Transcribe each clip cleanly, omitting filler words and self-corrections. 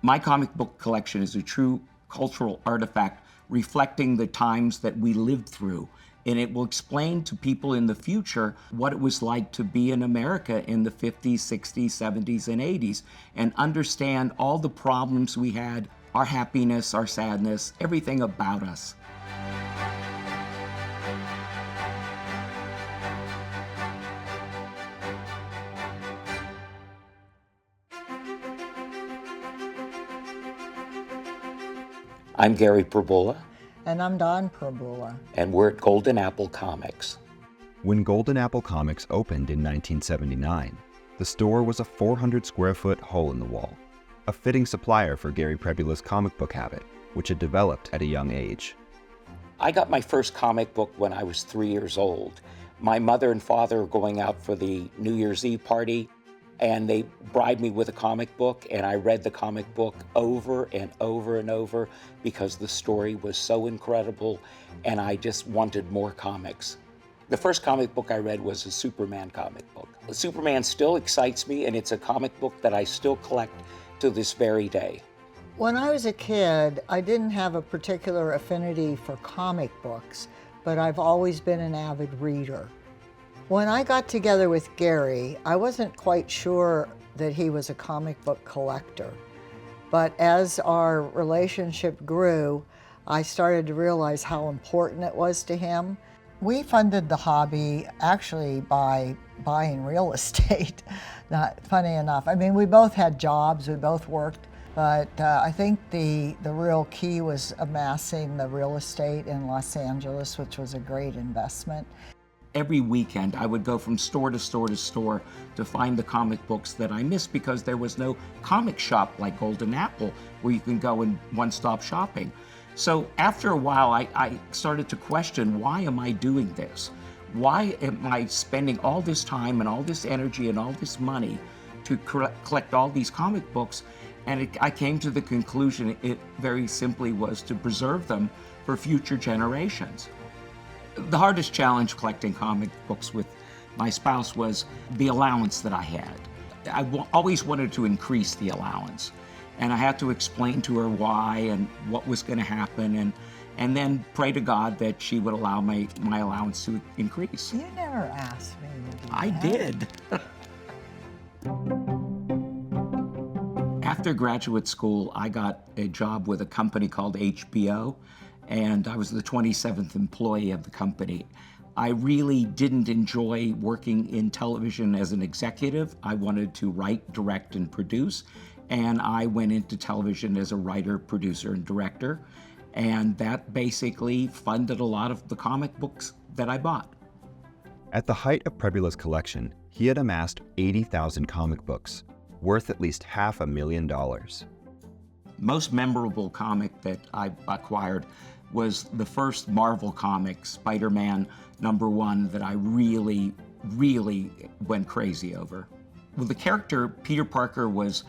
My comic book collection is a true cultural artifact reflecting the times that we lived through. And it will explain to people in the future what it was like to be in America in the 50s, 60s, 70s, and 80s, and understand all the problems we had, our happiness, our sadness, everything about us. I'm Gary Prebula. And I'm Don Prebula. And we're at Golden Apple Comics. When Golden Apple Comics opened in 1979, the store was a 400-square-foot hole in the wall, a fitting supplier for Gary Prebula's comic book habit, which had developed at a young age. I got my first comic book when I was 3 years old. My mother and father were going out for the New Year's Eve party, and they bribed me with a comic book, and I read the comic book over and over and over because the story was so incredible, and I just wanted more comics. The first comic book I read was a Superman comic book. Superman still excites me, and it's a comic book that I still collect to this very day. When I was a kid, I didn't have a particular affinity for comic books, but I've always been an avid reader. When I got together with Gary, I wasn't quite sure that he was a comic book collector. But as our relationship grew, I started to realize how important it was to him. We funded the hobby actually by buying real estate. Not funny enough. I mean, we both had jobs, we both worked, but I think the real key was amassing the real estate in Los Angeles, which was a great investment. Every weekend, I would go from store to store to store to find the comic books that I missed because there was no comic shop like Golden Apple where you can go and one-stop shopping. So after a while, I started to question, why am I doing this? Why am I spending all this time and all this energy and all this money to collect all these comic books? And I came to the conclusion it very simply was to preserve them for future generations. The hardest challenge collecting comic books with my spouse was the allowance that I had. I always wanted to increase the allowance, and I had to explain to her why and what was going to happen, and then pray to God that she would allow my allowance to increase. You never asked me to do I that. did. After graduate school, I got a job with a company called HBO, and I was the 27th employee of the company. I really didn't enjoy working in television as an executive. I wanted to write, direct, and produce, and I went into television as a writer, producer, and director, and that basically funded a lot of the comic books that I bought. At the height of Prebula's collection, he had amassed 80,000 comic books, worth at least $500,000. Most memorable comic that I acquired was the first Marvel comic, Spider-Man #1, that I really went crazy over. Well, the character Peter Parker was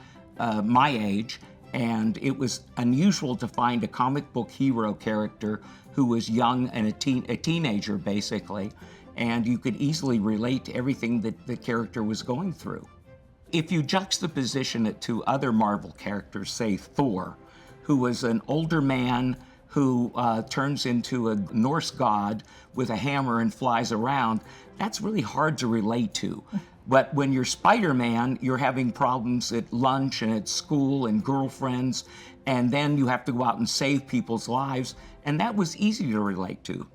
my age, and it was unusual to find a comic book hero character who was young and a teenager, basically, and you could easily relate to everything that the character was going through. If you juxtaposition it to other Marvel characters, say Thor, who was an older man who turns into a Norse god with a hammer and flies around, that's really hard to relate to. But when you're Spider-Man, you're having problems at lunch and at school and girlfriends, and then you have to go out and save people's lives, and that was easy to relate to.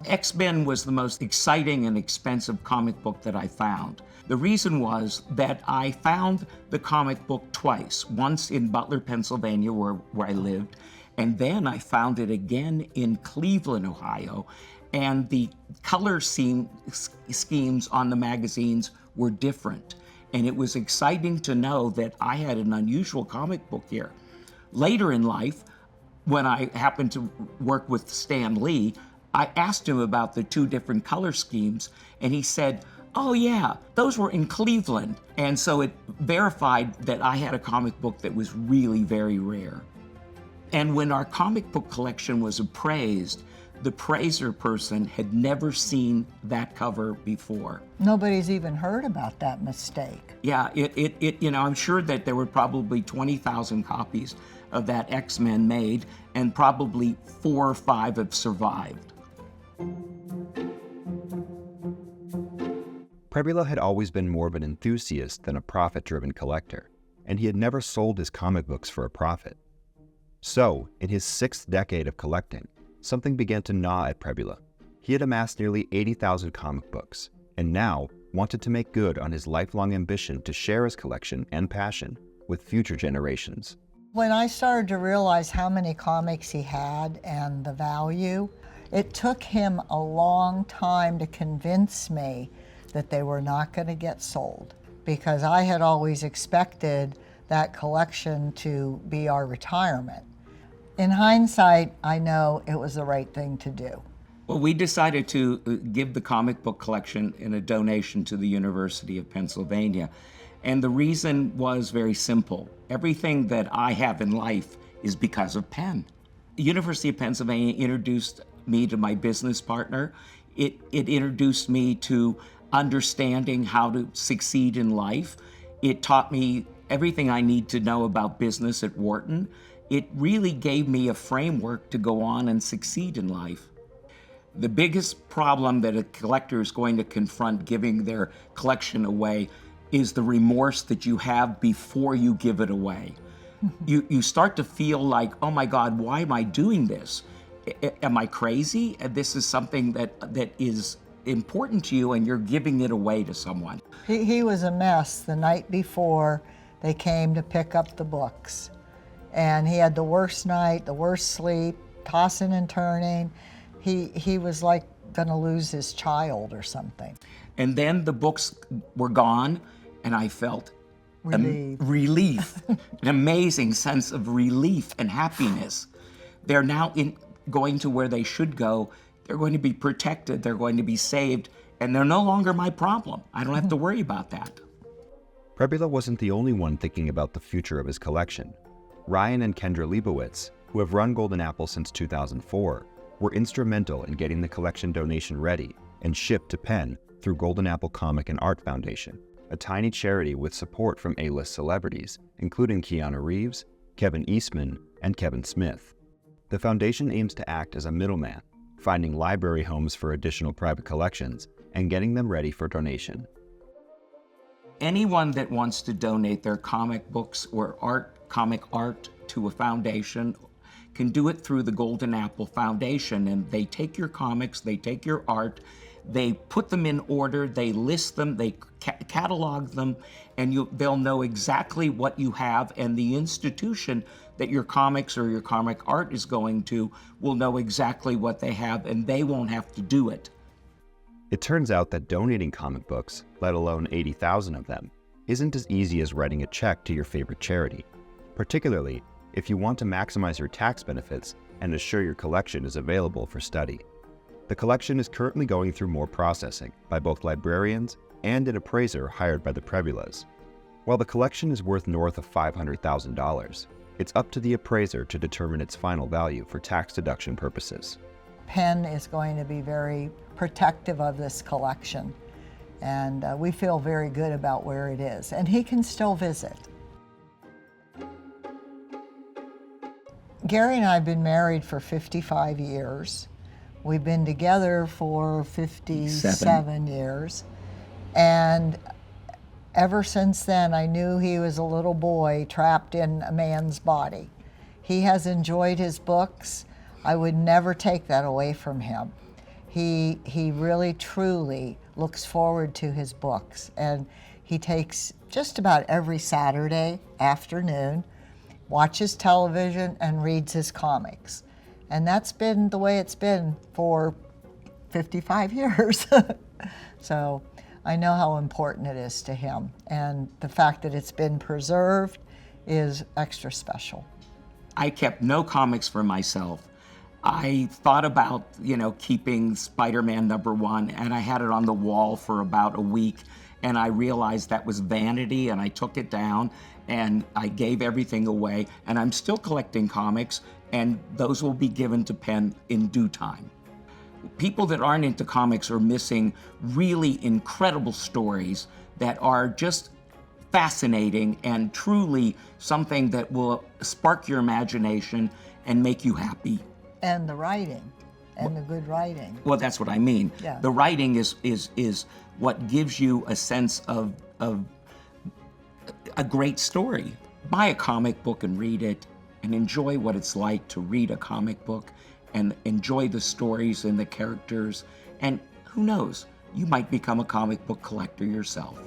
X-Men was the most exciting and expensive comic book that I found. The reason was that I found the comic book twice, once in Butler, Pennsylvania, where I lived, and then I found it again in Cleveland, Ohio, and the color schemes on the magazines were different. And it was exciting to know that I had an unusual comic book here. Later in life, when I happened to work with Stan Lee, I asked him about the two different color schemes, and he said, "Oh yeah, those were in Cleveland." And so it verified that I had a comic book that was really very rare. And when our comic book collection was appraised, The appraiser person had never seen that cover before. Nobody's even heard about that mistake. Yeah, I'm sure that there were probably 20,000 copies of that X-Men made, and probably 4 or 5 have survived. Prebula had always been more of an enthusiast than a profit-driven collector, and he had never sold his comic books for a profit. So, in his 6th decade of collecting, something began to gnaw at Prebula. He had amassed nearly 80,000 comic books, and now wanted to make good on his lifelong ambition to share his collection and passion with future generations. When I started to realize how many comics he had and the value, it took him a long time to convince me that they were not going to get sold, because I had always expected that collection to be our retirement. In hindsight, I know it was the right thing to do. Well, we decided to give the comic book collection in a donation to the University of Pennsylvania. And the reason was very simple. Everything that I have in life is because of Penn. The University of Pennsylvania introduced me to my business partner. It introduced me to understanding how to succeed in life. It taught me everything I need to know about business at Wharton. It really gave me a framework to go on and succeed in life. The biggest problem that a collector is going to confront giving their collection away is the remorse that you have before you give it away. You start to feel like, oh my God, why am I doing this? Am I crazy? This is something that is important to you, and you're giving it away to someone. He was a mess the night before they came to pick up the books. And he had the worst night, the worst sleep, tossing and turning. He was like gonna lose his child or something. And then the books were gone, and I felt relief, an amazing sense of relief and happiness. They're now going to where they should go. They're going to be protected, they're going to be saved, and they're no longer my problem. I don't have to worry about that. Prebula wasn't the only one thinking about the future of his collection. Ryan and Kendra Leibowitz, who have run Golden Apple since 2004, were instrumental in getting the collection donation ready and shipped to Penn through Golden Apple Comic and Art Foundation, a tiny charity with support from A-list celebrities, including Keanu Reeves, Kevin Eastman, and Kevin Smith. The foundation aims to act as a middleman, finding library homes for additional private collections and getting them ready for donation. Anyone that wants to donate their comic books or comic art to a foundation can do it through the Golden Apple Foundation, and they take your comics, they take your art, they put them in order, they list them, they catalog them, and they'll know exactly what you have, and the institution that your comics or your comic art is going to will know exactly what they have, and they won't have to do it. It turns out that donating comic books, let alone 80,000 of them, isn't as easy as writing a check to your favorite charity, particularly if you want to maximize your tax benefits and assure your collection is available for study. The collection is currently going through more processing by both librarians and an appraiser hired by the Prebulas. While the collection is worth north of $500,000, it's up to the appraiser to determine its final value for tax deduction purposes. Penn is going to be very protective of this collection, and we feel very good about where it is, and he can still visit. Gary and I have been married for 55 years. We've been together for 57 years, and ever since then I knew he was a little boy trapped in a man's body. He has enjoyed his books. I would never take that away from him. He really truly looks forward to his books, and he takes just about every Saturday afternoon, watches television, and reads his comics. And that's been the way it's been for 55 years. So I know how important it is to him, and the fact that it's been preserved is extra special. I kept no comics for myself. I thought about, keeping Spider-Man #1, and I had it on the wall for about a week, and I realized that was vanity, and I took it down, and I gave everything away, and I'm still collecting comics, and those will be given to Penn in due time. People that aren't into comics are missing really incredible stories that are just fascinating and truly something that will spark your imagination and make you happy. And the writing, and the good writing. Well, that's what I mean. Yeah. The writing is what gives you a sense of a great story. Buy a comic book and read it, and enjoy what it's like to read a comic book, and enjoy the stories and the characters. And who knows, you might become a comic book collector yourself.